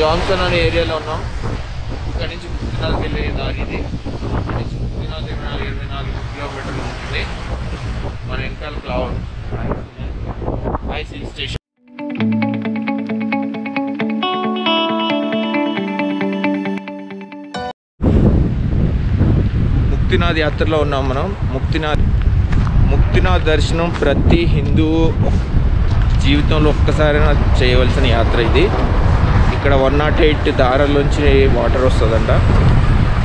Johnson అనే ఏరియాలో ఉన్నాం. ఇక్కడ నుంచి ముక్తినాథ్కి వెళ్ళే దారి ఇది. ఇక్కడ నుంచి ముక్తినాథ్ 24 కిలోమీటర్లు ఉంటుంది. మన వెనకాల cloud ice hill station. Muktinath యాత్రలో ఉన్నాం మనం. ముక్తినాథ్ దర్శనం ప్రతి హిందూ జీవితంలో ఒక్కసారైనా చేయవలసిన యాత్ర ఇది. ఇక్కడ 108 దారాల్లోంచి వాటర్ వస్తుందంట.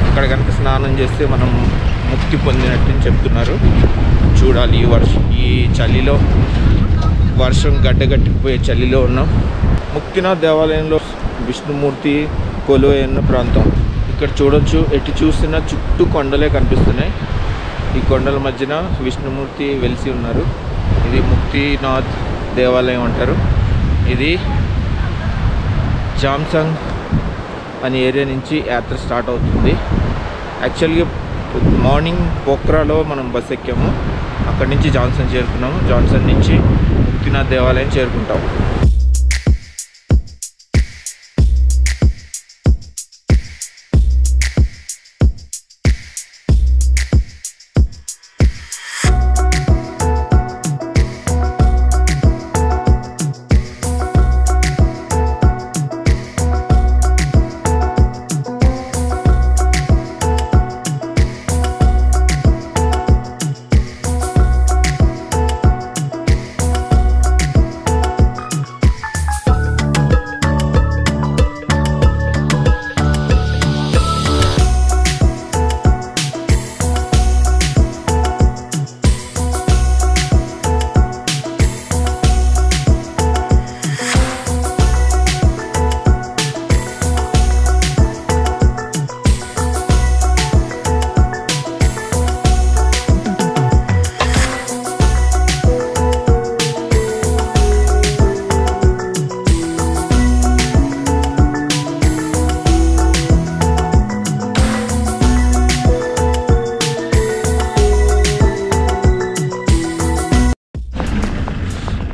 అక్కడ కనుక స్నానం చేస్తే మనం ముక్తి పొందినట్టు చెప్తున్నారు. చూడాలి. ఈ చలిలో, వర్షం గడ్డగట్టిపోయే చలిలో ఉన్నాం. ముక్తినాథ్ దేవాలయంలో విష్ణుమూర్తి కొలువైన ప్రాంతం. ఇక్కడ చూడొచ్చు, ఎటు చూస్తున్న చుట్టూ కొండలే కనిపిస్తున్నాయి. ఈ కొండల మధ్యన విష్ణుమూర్తి వెలిసి ఉన్నారు. ఇది ముక్తినాథ్ దేవాలయం అంటారు. ఇది జామ్సంగ్ అనే ఏరియా నుంచి యాత్ర స్టార్ట్ అవుతుంది. యాక్చువల్గా మార్నింగ్ పోఖ్రాలో మనం బస్ ఎక్కాము. అక్కడి నుంచి జాన్సన్ చేరుకున్నాము. జాన్సన్ నుంచి ముక్తినాథ్ దేవాలయం చేరుకుంటాము.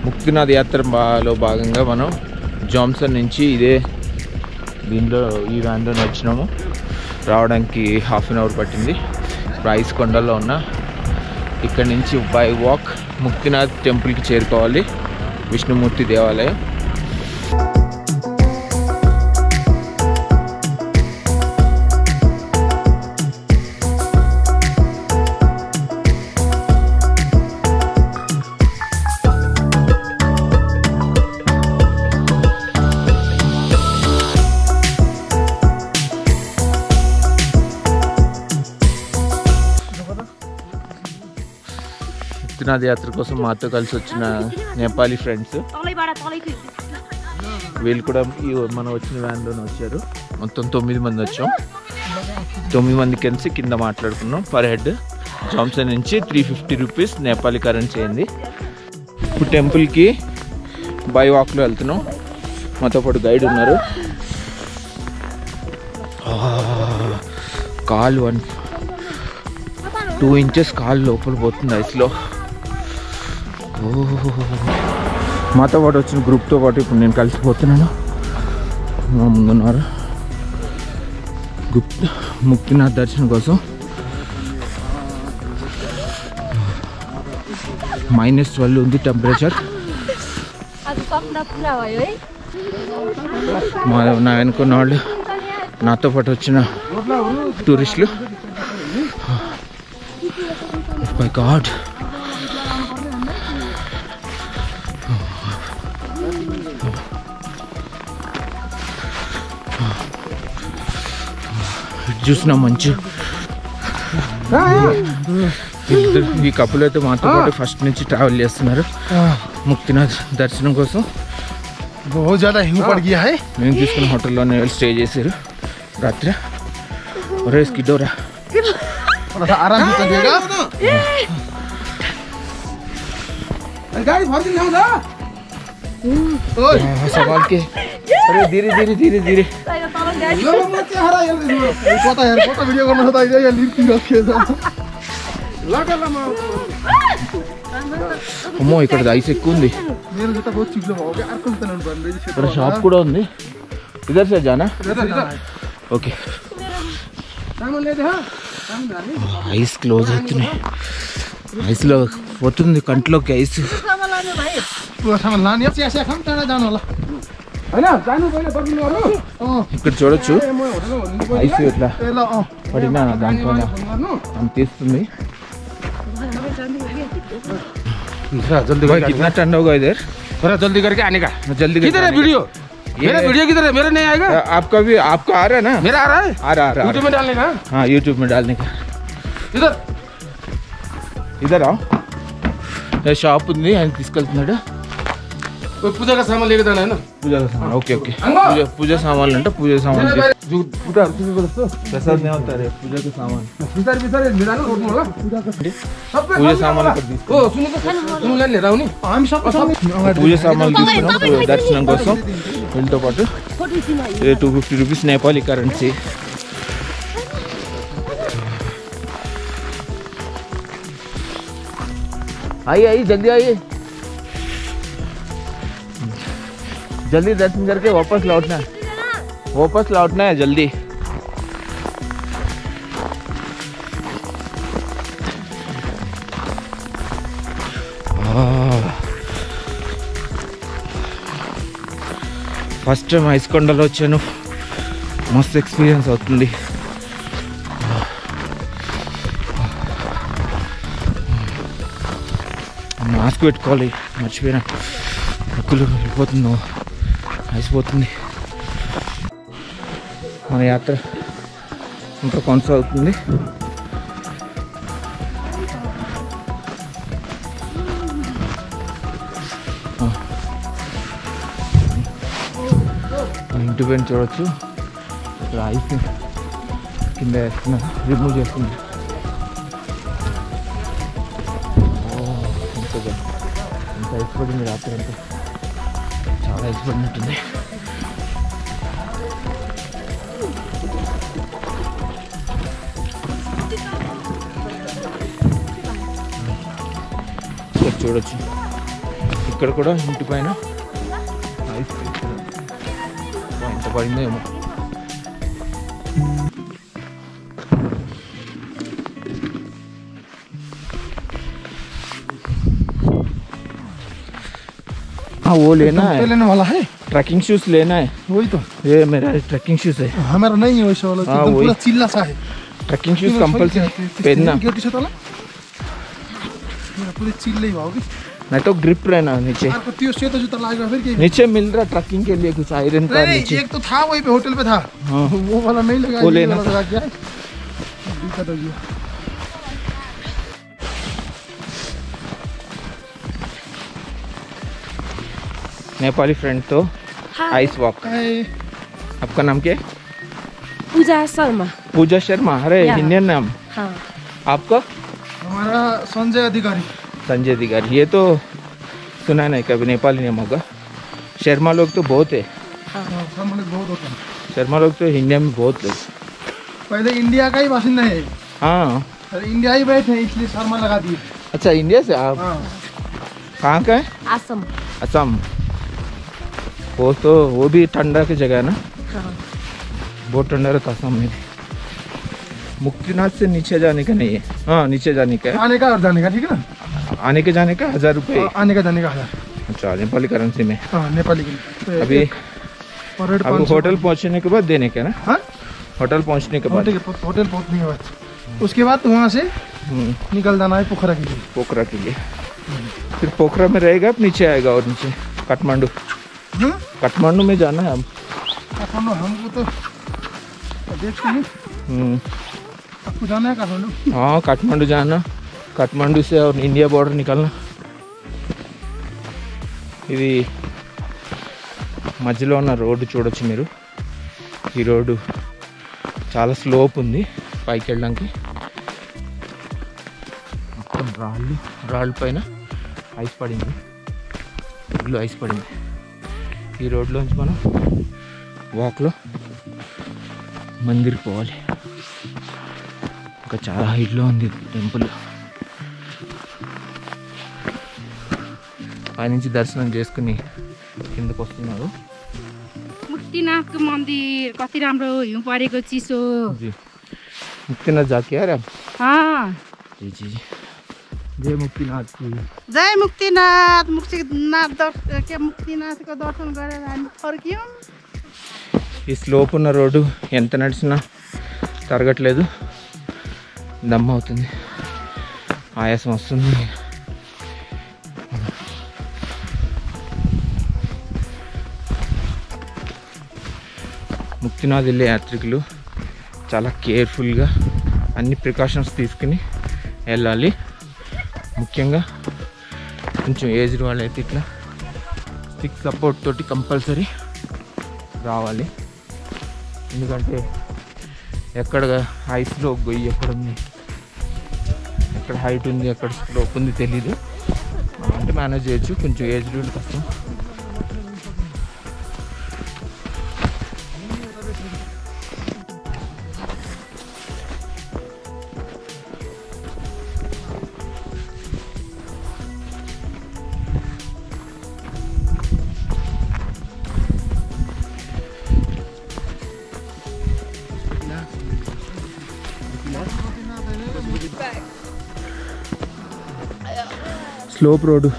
ముక్తినాథ్ యాత్రలో భాగంగా మనం జాన్సన్ నుంచి ఈ వ్యాన్లో వచ్చినాము. రావడానికి ½ అన్ అవర్ పట్టింది. ఇప్పుడు ఐస్ కొండల్లో ఉన్న ఇక్కడ నుంచి బై వాక్ ముక్తినాథ్ టెంపుల్కి చేరుకోవాలి. విష్ణుమూర్తి దేవాలయం. ముక్తినాథ్ యాత్ర కోసం మాతో కలిసి వచ్చిన నేపాలీ ఫ్రెండ్స్, వీళ్ళు కూడా మనం వచ్చిన వ్యాన్లోనే వచ్చారు. మొత్తం 9 మంది వచ్చాం. 9 మంది కలిసి కింద మాట్లాడుకున్నాం. పర్ హెడ్ జాన్సన్ నుంచి 350 రూపీస్ నేపాలీ కరెన్సీ అయింది. ఇప్పుడు టెంపుల్కి బై వాక్లో వెళ్తున్నాం. మాతో పాటు గైడ్ ఉన్నారు. కాలు 2 ఇంచెస్ కాలు లోపల పోతుంది ఐస్లో. మాతో పాటు వచ్చిన గ్రూప్తో పాటు ఇప్పుడు నేను కలిసిపోతున్నాను. మా ముందున్నారు ముక్తినాథ్ దర్శనం కోసం. -12 ఉంది టెంపరేచర్. నా వెనుకున్న వాళ్ళు, నాతో పాటు వచ్చిన టూరిస్టులు. మై గాడ్, చూసిన మంచు. ఈ కపుల్ అయితే మాతో పాటు ఫస్ట్ నుంచి ట్రావెల్ చేస్తున్నారు ముక్తినాథ్ దర్శనం కోసం. మేము తీసుకున్న హోటల్లోనే స్టే చేశారు రాత్రి. ఒరే స్కిడ్డోరా, सवाल के अरे धीरे धीरे धीरे धीरे అమ్మో ఇక్కడ ఐస్ ఎక్కువ ఉంది. ఇక్కడ షాప్ కూడా ఉంది. इधर से जाना ఓకే ఐస్ క్లోజ్ అవుతున్నాయి ఐస్లో పోతుంది కంట్లోకి ఐస్ ఇక్కడ చూడొచ్చు ఐస్ ఇట్లా పడినా దానిపైన తీస్తుంది जल्दी कितना ठंडा होगा इधर थोड़ा जल्दी करके आने का जल्दी किधर है वीडियो मेरा वीडियो किधर है मेरा नहीं आएगा आपका भी आपका आ रहा है ना मेरा आ रहा है यूट्यूब में डालने का हाँ यूट्यूब में डालने का इधर इधर आओ షాప్ ఉంది ఆయన తీసుకెళ్తున్నాడు पूजा का सामान लेके जाना है ना పూజ సామాన్ ఓకే ఓకే పూజ సామాన్లు అంటే పూజ సామాన్లు ప్రసాద్ నే అవుతారు పూజ కా సామాన్ పూజ సామాన్లు పూజ సామాన్లు తీసుకున్నాం దర్శనం కోసం వీళ్ళతో పాటు 250 రూపీస్ నేపాలీ కరెన్సీ आइए जल्दी आइए जल्दी दर्शन करके वापस लौटना है जल्दी ఫస్ట్ టైం ఐస్కొండలో వచ్చాను మస్తు ఎక్స్పీరియన్స్ అవుతుంది మాస్క్ పెట్టుకోవాలి మర్చిపోయినా ముక్కులు వెళ్ళిపోతుందో అయిపోతుంది మన యాత్ర ఇంకా కొనసాగుతుంది ఇంటి పైన చూడవచ్చు ఇక్కడ ఐస్ కింద వేస్తున్నారు రిమూవ్ చేస్తున్నారు ఎంత ఐస్ పడింది రాత్రి అంతా చాలా ఐస్ పడినట్టుంది చూడొచ్చు ఇక్కడ కూడా ఇంటి పైన ఐస్ ఎంత పడిందో ఏమో हाँ वो लेना है लेने वाला है ट्रैकिंग शूज लेना है वही तो ये मेरा ट्रैकिंग शूज है हमारा नहीं है वैसे वाला हाँ, तो वही। पूरा चिल्ला सा है ट्रैकिंग शूज कंपल्सरी पहनना क्या टी-शर्ट वाला मेरा पूरे चिल्ले ही होगी नहीं तो ग्रिप रहना नीचे यार को त्यो सेतो जूता लागेगा फिर क्या नीचे मिल रहा ट्रैकिंग के लिए कुछ आयरन का नहीं नीचे एक तो था वहीं पे होटल पे था हाँ वो वाला नहीं लगा वो ये लेना वाला था। लगा क्या है दिक्कत हो गई नेपाली फ्रेंड तो आइस वॉक आपका नाम क्या है पूजा शर्मा पूजा शर्मा अरे या। इंडियन नाम हाँ आपका हमारा संजय अधिकारी संजय अधिकारी ये तो सुना नहीं कभी नेपाली नाम होगा शर्मा लोग तो बहुत है हाँ, शर्मा बहुत होता है शर्मा लोग तो इंडिया में बहुत लोग पहले इंडिया का ही बासिंदा है हाँ अरे इंडिया ही बैठे हैं इसलिए शर्मा लगा दिए अच्छा इंडिया से आप हाँ कहाँ का है आसम असम वो भी ठंडा की जगह है ना हाँ बहुत ठंडा रहता असम में मुक्तिनाथ से नीचे जाने का नहीं है हाँ नीचे जाने का है आने का और जाने का ठीक है ना आने के जाने का 1000 रुपये आने का जाने का 1000 अच्छा नेपाली करेंसी में हाँ नेपाली के तो अभी पर रेट अब होटल पहुंचने के बाद देने का ना हाँ होटल पहुंचने के बाद ठीक है होटल पहुंचने के बाद उसके बाद वहाँ से निकल जाना है पोखरा के लिए पोखरा के लिए फिर पोखरा में रहेगा अब नीचे आएगा और नीचे काठमांडू काठमांडू में जाना है अब काठमांडू हमको तो देखते हैं आपको जाना है काठमांडू हाँ काठमांडू जाना काठमांडू से और इंडिया बॉर्डर निकलना ఇది మధ్యలో ఉన్న రోడ్డు చూడొచ్చు మీరు ఈ రోడ్డు చాలా స్లోప్ ఉంది పైకి వెళ్ళడానికి మొత్తం రాళ్ళ పైన ఐస్ పడింది ఇల్లు ఐస్ పడింది ఈ రోడ్లోంచి మనం వాక్లో మందిర్కి పోవాలి ఇంకా చాలా హైట్లో ఉంది టెంపుల్ పైనుంచి దర్శనం చేసుకుని కిందకు వస్తున్నారు मुक्तिनाथको मन्दिर कति राम्रो हिउँ परेको चिसो। जी मुक्तिनाथ जाके आ रहे आप? हाँ जी जी जय मुक्तिनाथ की। जय मुक्तिनाथ। मुक्तिनाथको दर्शन गरेर हामी फर्क्यौँ। ఈ స్లోప్ ఉన్న రోడ్డు ఎంత నడిచినా తరగట్లేదు, దమ్ అవుతుంది, ఆయాసం వస్తుంది. ముక్తినాథ్ వెళ్ళే యాత్రికులు చాలా కేర్ఫుల్గా అన్ని ప్రికాషన్స్ తీసుకుని వెళ్ళాలి. ముఖ్యంగా కొంచెం ఏజ్డ్ వాళ్ళైతే ఇట్లా స్టిక్ సపోర్ట్ తోటి కంపల్సరీ రావాలి. ఎందుకంటే ఎక్కడ ఐస్లో గొయ్యి ఎక్కడ ఉంది, ఎక్కడ హైట్ ఉంది, ఎక్కడ స్లోప్ ఉంది తెలీదు. అంటే మేనేజ్ చేయొచ్చు, కొంచెం ఏజ్డ్ వాళ్ళు కష్టం. స్లోప్ రోడ్డు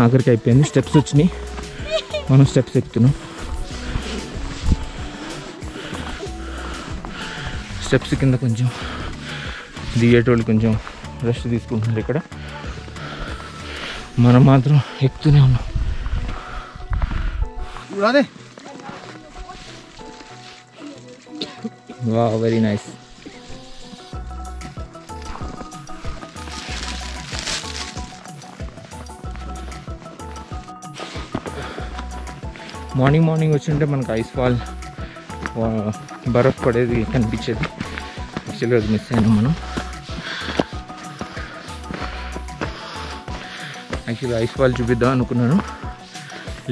ఆఖరికి అయిపోయింది, స్టెప్స్ వచ్చినాయి, మనం స్టెప్స్ ఎక్కుతున్నాం. స్టెప్స్ కింద కొంచెం దిగేటోళ్ళు కొంచెం రెస్ట్ తీసుకుంటున్నారు. ఇక్కడ మనం మాత్రం ఎక్కుతూనే ఉన్నాం. Wow very nice. మార్నింగ్ వచ్చింటే మనకు ఐస్ ఫాల్ బరఫ్ పడేది కనిపించేది. యాక్చువల్గా అది మిస్ అయినాం మనం. యాక్చువల్గా ఐస్ ఫాల్ చూపిద్దాం అనుకున్నాను,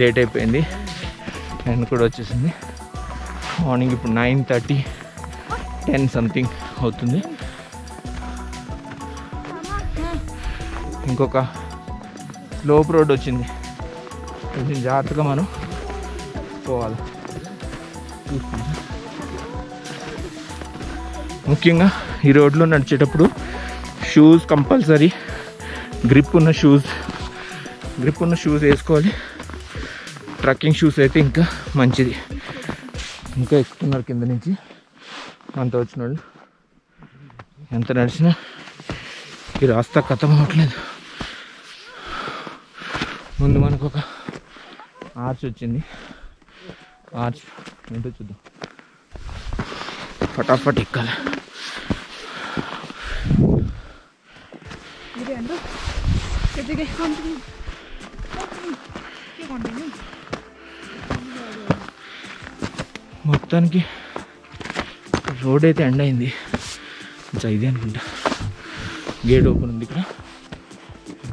లేట్ అయిపోయింది, 10 కూడా వచ్చేసింది. మార్నింగ్ ఇప్పుడు 9:30, 10 సంథింగ్ అవుతుంది. ఇంకొక స్లోప్ రోడ్ వచ్చింది, కొంచెం జాగ్రత్తగా మనం పోవాలి. ముఖ్యంగా ఈ రోడ్లో నడిచేటప్పుడు షూస్ కంపల్సరీ, గ్రిప్ ఉన్న షూస్ వేసుకోవాలి. ట్రక్కింగ్ షూస్ అయితే ఇంకా మంచిది. ఇంకా ఎక్కుతున్నారు కింద నుంచి అంత వచ్చిన వాళ్ళు. ఎంత నడిచినా ఈ రాస్తా ఖతం అవ్వట్లేదు. ముందు మనకు ఒక ఆర్చ్ వచ్చింది, ఆర్చ్ ఏంటో చూద్దాం. ఫటాఫట్ ఎక్కాలి. మొత్తానికి రోడ్ అయితే ఎండ్ అయింది. కొంచెం ఇది అనుకుంటా, గేట్ ఓపెన్ ఉంది ఇక్కడ,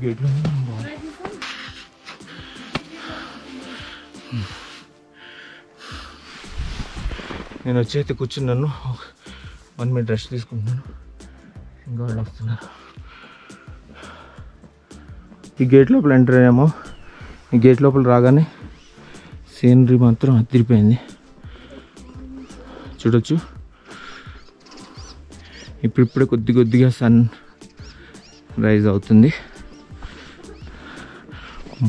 గేట్లో మనం పోవాలి. నేను వచ్చి అయితే కూర్చున్నాను, 1 minute రెస్ట్ తీసుకుంటున్నాను. ఇంకా వాళ్ళు వస్తున్నారు. ఈ గేట్ లోపల ఎంటర్ అయ్యామో, ఈ గేట్ లోపల రాగానే సీనరీ మాత్రం అదిరిపోయింది. చూడొచ్చు, ఇప్పుడిప్పుడే కొద్దిగా సన్ రైజ్ అవుతుంది.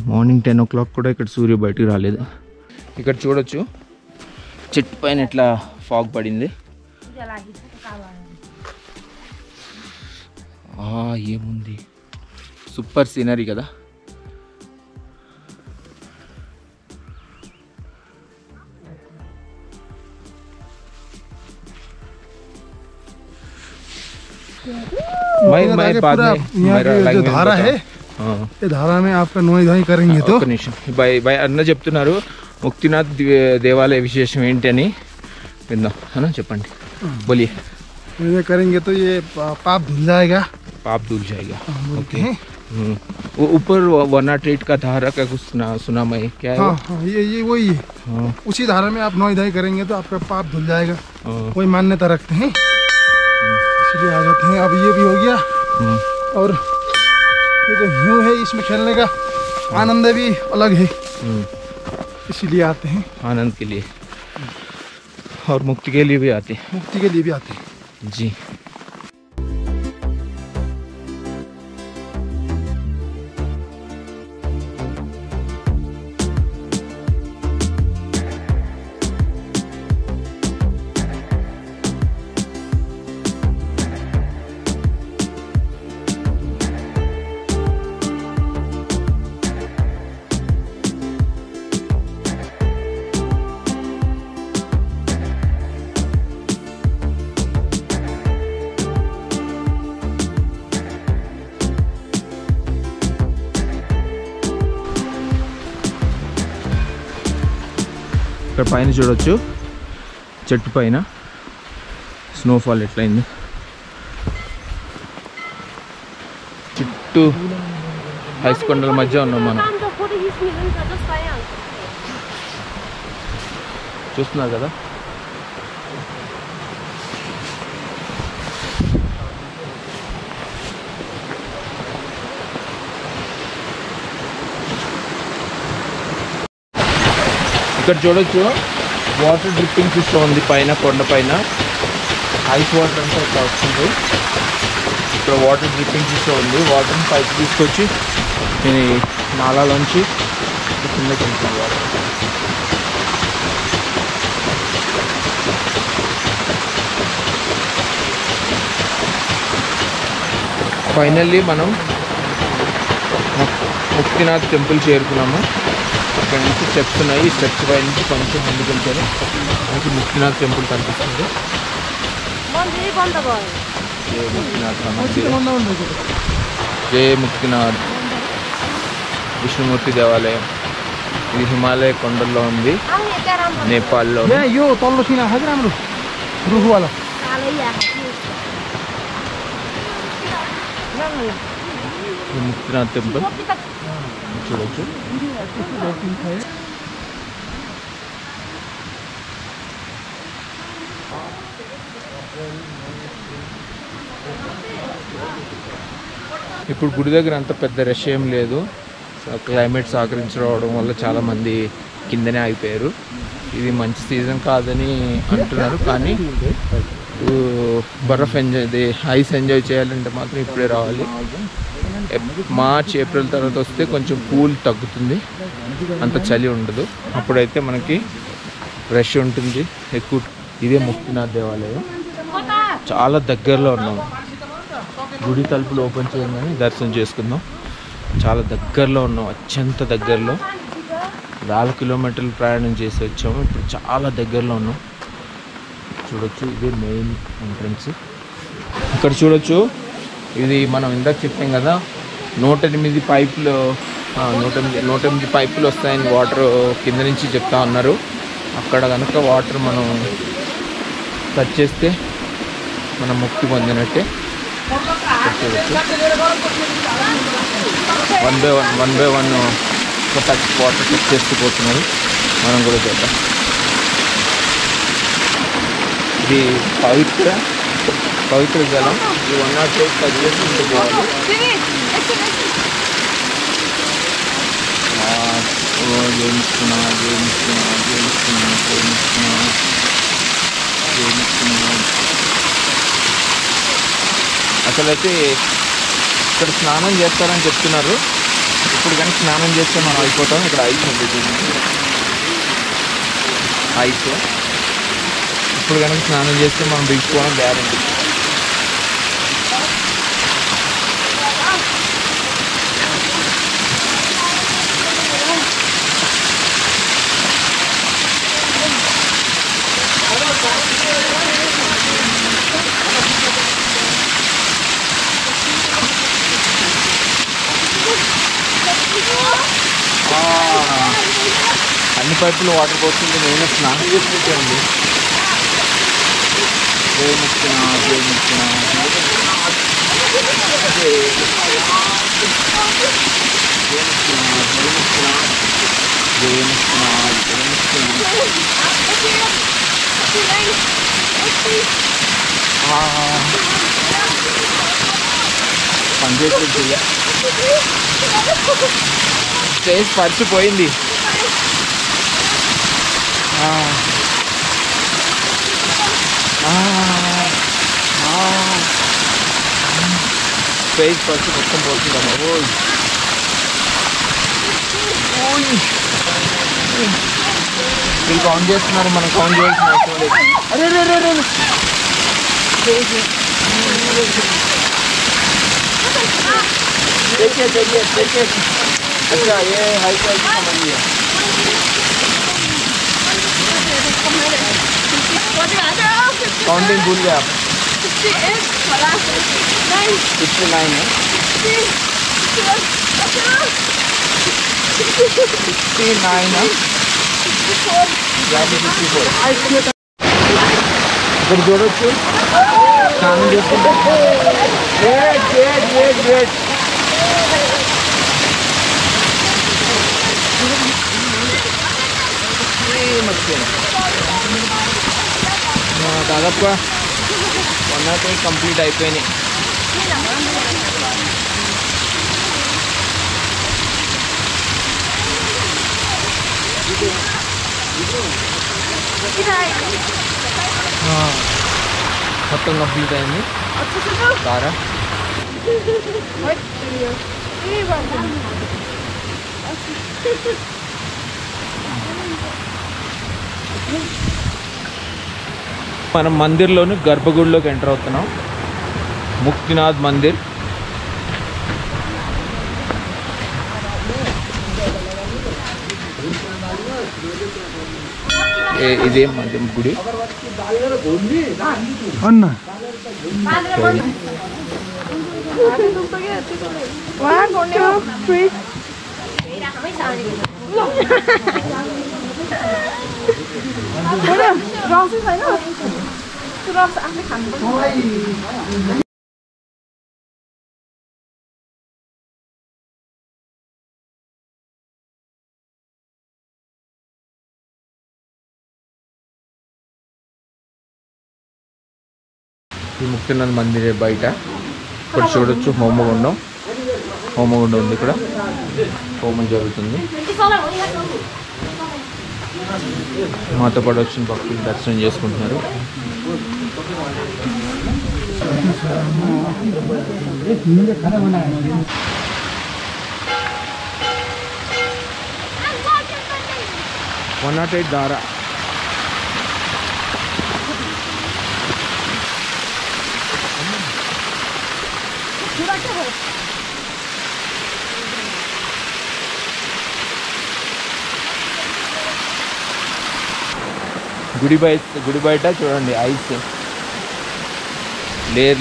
మార్నింగ్ 10 o'clock కూడా ఇక్కడ సూర్యుడు బయటికి రాలేదు. ఇక్కడ చూడొచ్చు చెట్టు పైన ఎట్లా ఫాగ్ పడింది. ఏముంది, సూపర్ సీనరీ కదా. जो धारा है, ये धारा में आपका नोई धाई करेंगे तो भाई అన్న చెప్తున్నారు ముక్తినాథ్ దేవాలయ విశేషం ఏంటి అని విందాం. అన్న చెప్పండి, बोलिए. ये करेंगे तो ये पाप धुल जाएगा. पाप धुल जाएगा. ओके. वो ऊपर 108 का धारा का कुछ सुना मैं, क्या है? हाँ, ये वही है. उसी धारा में आप नोई धाई करेंगे तो आपका पाप धुल जाएगा. वही मान्यता रखते हैं, इसलिए आ जाते हैं. अब ये भी हो गया. और ये तो यूँ है, इसमें खेलने का आनंद भी अलग है, इसीलिए आते हैं आनंद के लिए. और मुक्ति के लिए भी आते हैं। मुक्ति के लिए भी आते हैं जी। ఇక్కడ పైన చూడొచ్చు చెట్టు పైన స్నోఫాల్ ఎట్లయింది. చుట్టూ ఐస్ కొండల మధ్య ఉన్నాం మనం. చూస్తున్నారు కదా. ఇక్కడ చూడొచ్చు వాటర్ డ్రిప్పింగ్ సిస్టమ్ ఉంది పైన కొండ పైన. ఐస్ వాటర్ అంతా ఇట్లా వస్తుంది. ఇక్కడ వాటర్ డ్రిప్పింగ్ సిస్టమ్ ఉంది. వాటర్ని పైకి తీసుకొచ్చి ఇది నాలాలోంచి కిందకి వెళ్తుంది వాటర్. ఫైనల్లీ మనం ముక్తినాథ్ టెంపుల్ చేరుకున్నాము. ఇక్కడ నుంచి స్టెప్స్ ఉన్నాయి. ఈ స్టెప్స్ పై నుంచి కొంచెం ముందుకు వెళ్తారు మనకి ముక్తినాథ్ టెంపుల్ కనిపిస్తుంది. జయ ముక్తినాథ్ జయ ముక్తినాథ్ విష్ణుమూర్తి దేవాలయం. ఇది హిమాలయ కొండల్లో ఉంది, నేపాల్లో. ముక్తినాథ్ టెంపుల్ చూడొచ్చు. ఇప్పుడు గుడి దగ్గర అంత పెద్ద రష్ ఏం లేదు. క్లైమేట్ సహకరించడం వల్ల చాలామంది కిందనే ఆగిపోయారు. ఇది మంచి సీజన్ కాదని అంటున్నారు, కానీ బర్ఫ్ ఎంజాయ్ ఐస్ ఎంజాయ్ చేయాలంటే మాత్రం ఇప్పుడే రావాలి. మార్చ్ ఏప్రిల్ తర్వాత వస్తే కొంచెం కూల్ తగ్గుతుంది, అంత చలి ఉండదు. అప్పుడైతే మనకి రష్ ఉంటుంది ఎక్కువ. ఇదే ముక్తినాథ్ దేవాలయం. చాలా దగ్గరలో ఉన్నాము. గుడి తలుపులు ఓపెన్ చేయగానే దర్శనం చేసుకుందాం. చాలా దగ్గరలో ఉన్నాం, అత్యంత దగ్గరలో. వేల కిలోమీటర్లు ప్రయాణం చేసి వచ్చాము. ఇప్పుడు చాలా దగ్గరలో ఉన్నాం. చూడొచ్చు, ఇదే మెయిన్ ఎంట్రన్స్. ఇక్కడ చూడొచ్చు, ఇది మనం ఇందాక చెప్పాం కదా 108 పైపులు 108 పైపులు వస్తాయని వాటర్ కింద నుంచి చెప్తా ఉన్నారు. అక్కడ కనుక వాటర్ మనం టచ్ చేస్తే మనం ముక్తి పొందినట్టే. చూడొచ్చు, 1 by 1 టచ్ వాటర్ టచ్ చేస్తూ పోతున్నారు. మనం కూడా చేద్దాం. ఇది పవిత్ర జలం. ఇది 108 టచ్ చేసుకుంటూ పోవాలి. అసలైతే ఇక్కడ స్నానం చేస్తారని చెప్తున్నారు. ఇప్పుడు కానీ స్నానం చేస్తే మనం అయిపోతాం. ఇక్కడ ఐస్ ఉంటుంది, ఐస్. ఇప్పుడు కనుక స్నానం చేస్తే మనం దిగిపోవడం గ్యారెంటీ. అన్ని పైపులు వాటర్ పోతుంది. నేను స్నానం చేసుకుంటానండి. పనిచేస్తుంది. స్టేజ్ పరిచిపోయింది. ఫేస్ పచ్చి మొత్తం పోతుందమ్మా. వీళ్ళు కౌంట్ చేస్తున్నారు, మనం కౌంట్ చేయాల్సిన అవసరం లేదు. అరే రే రే రే देखिए देखिए देखिए. अच्छा ये हाई क्वालिटी का मंडी है. काउंटिंग भूल गए आप. 69 है. 69 है. 54. ఇక్కడ చూడొచ్చు స్నానం చేసుకుంటే దాదాపుగా 108 కంప్లీట్ అయిపోయినాయి. మొత్తం కంప్లీట్ అయింది సారా. మనం మందిర్లోని గర్భగుడిలోకి ఎంటర్ అవుతున్నాం. ముక్తినాథ్ మందిర్. ఇదే మందిర్ గుడి. ఈ ముక్తినాథ్ మందిర్ బయట ఇక్కడ చూడొచ్చు హోమగుండం. హోమగుండం ఉంది, ఇక్కడ హోమం జరుగుతుంది. మాతో పాటు వచ్చిన భక్తులు దర్శనం చేసుకుంటున్నారు. వన్ దారా. గుడి బయట చూడండి ఐస్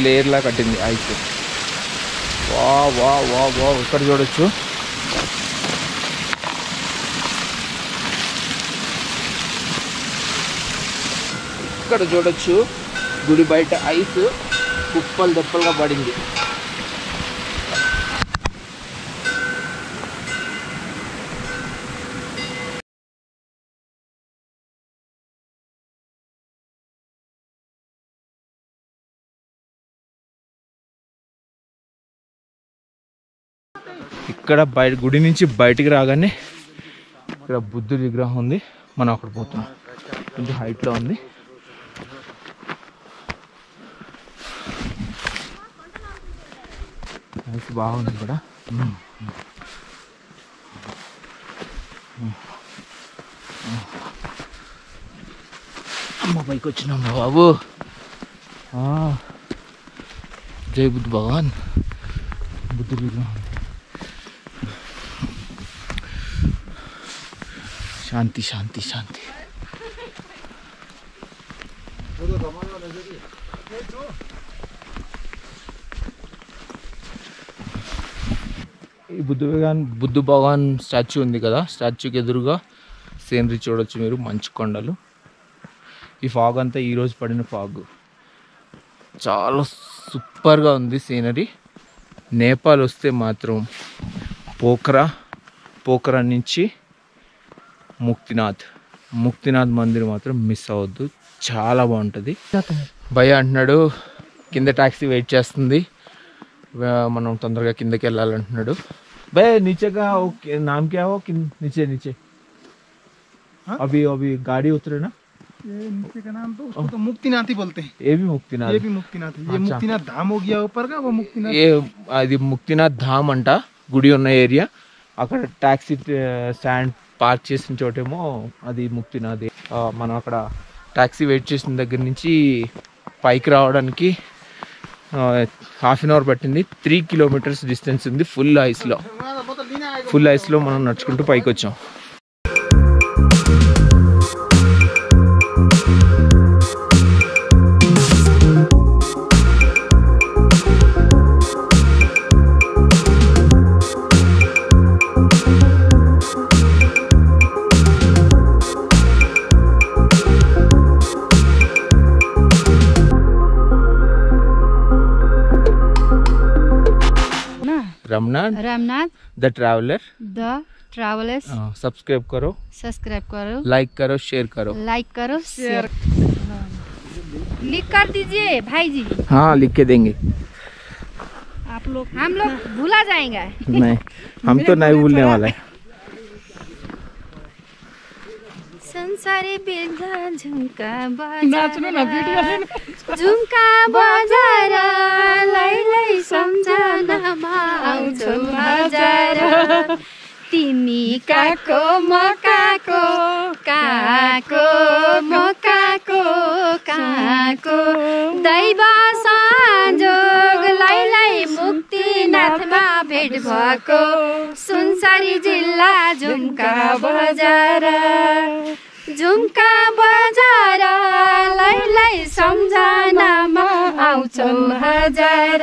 లేయర్లా కట్టింది ఐస్. వా వా వా వా ఇక్కడ చూడొచ్చు. ఇక్కడ చూడొచ్చు గుడి బయట ఐస్ కుప్పలు దెప్పలుగా పడింది. ఇక్కడ బయట గుడి నుంచి బయటికి రాగానే ఇక్కడ బుద్ధుడి విగ్రహం ఉంది. మనం అక్కడ పోతున్నాం. కొంచెం హైట్లో ఉంది. బాగుంది ఇక్కడ. అమ్మ పైకి వచ్చినామ్మా బాబు. జై బుద్ధ భగవాన్. బుద్ధుడి విగ్రహం. శాంతి శాంతి శాంతి. ఈ బుద్ధ భగవాన్ స్టాచ్యూ ఉంది కదా, స్టాచ్యూకి ఎదురుగా సీనరీ చూడొచ్చు మీరు. మంచు కొండలు. ఈ ఫాగ్ అంతా ఈరోజు పడిన ఫాగ్. చాలా సూపర్గా ఉంది సీనరీ. నేపాల్ వస్తే మాత్రం పోఖరా నుంచి ముక్తినాథ్ మందిర్ మాత్రం మిస్ అవ్వద్దు. చాలా బాగుంటుంది. భయ అంటున్నాడు కింద ట్యాక్సీ వెయిట్ చేస్తుంది, మనం తొందరగా కిందకి వెళ్ళాలంటున్నాడు. భయ నీచేగా నామ్ క్యా హో नीचे अभी गाड़ी उतरे ना ये नीचे का नाम तो उसको तो मुक्तिनाथ ही बोलते हैं। ये भी मुक्तिनाथ, ये भी मुक्तिनाथ है। ये मुक्तिनाथ धाम हो गया ऊपर का, वो मुक्तिनाथ। ఏ అది ముక్తినాథ్ ధామ్ అంట, గుడి ఉన్న ఏరియా. అక్కడ టాక్సీ స్టాండ్ పార్క్ చేసిన చోటేమో అది ముక్తినాథ్. మనం అక్కడ టాక్సీ వెయిట్ చేసిన దగ్గర నుంచి పైకి రావడానికి హాఫ్ అన్ అవర్ పట్టింది. 3 కిలోమీటర్స్ డిస్టెన్స్ ఉంది. ఫుల్ ఐస్లో మనం నడుచుకుంటూ పైకి వచ్చాం. रामनाथ द ट्रैवलर्स सब्सक्राइब करो, लाइक करो, शेयर करो। लिख कर दीजिए भाई जी। हाँ, लिख के देंगे। आप लोग हम लोग भूला जाएंगे। नहीं, हम तो नहीं भूलने वाला है। संसारी बिरधा झुमका बजार लाई लाई सम्झनामा आउँछौ हजार। तिमी काको मकाको काको मकाको काको दैव संजोग लाई लाई मुक्तिनाथमा भेट भएको सुनसरी जिल्ला झुम्का बजार लाई लाई सम्झनामा आउँछौ हजार।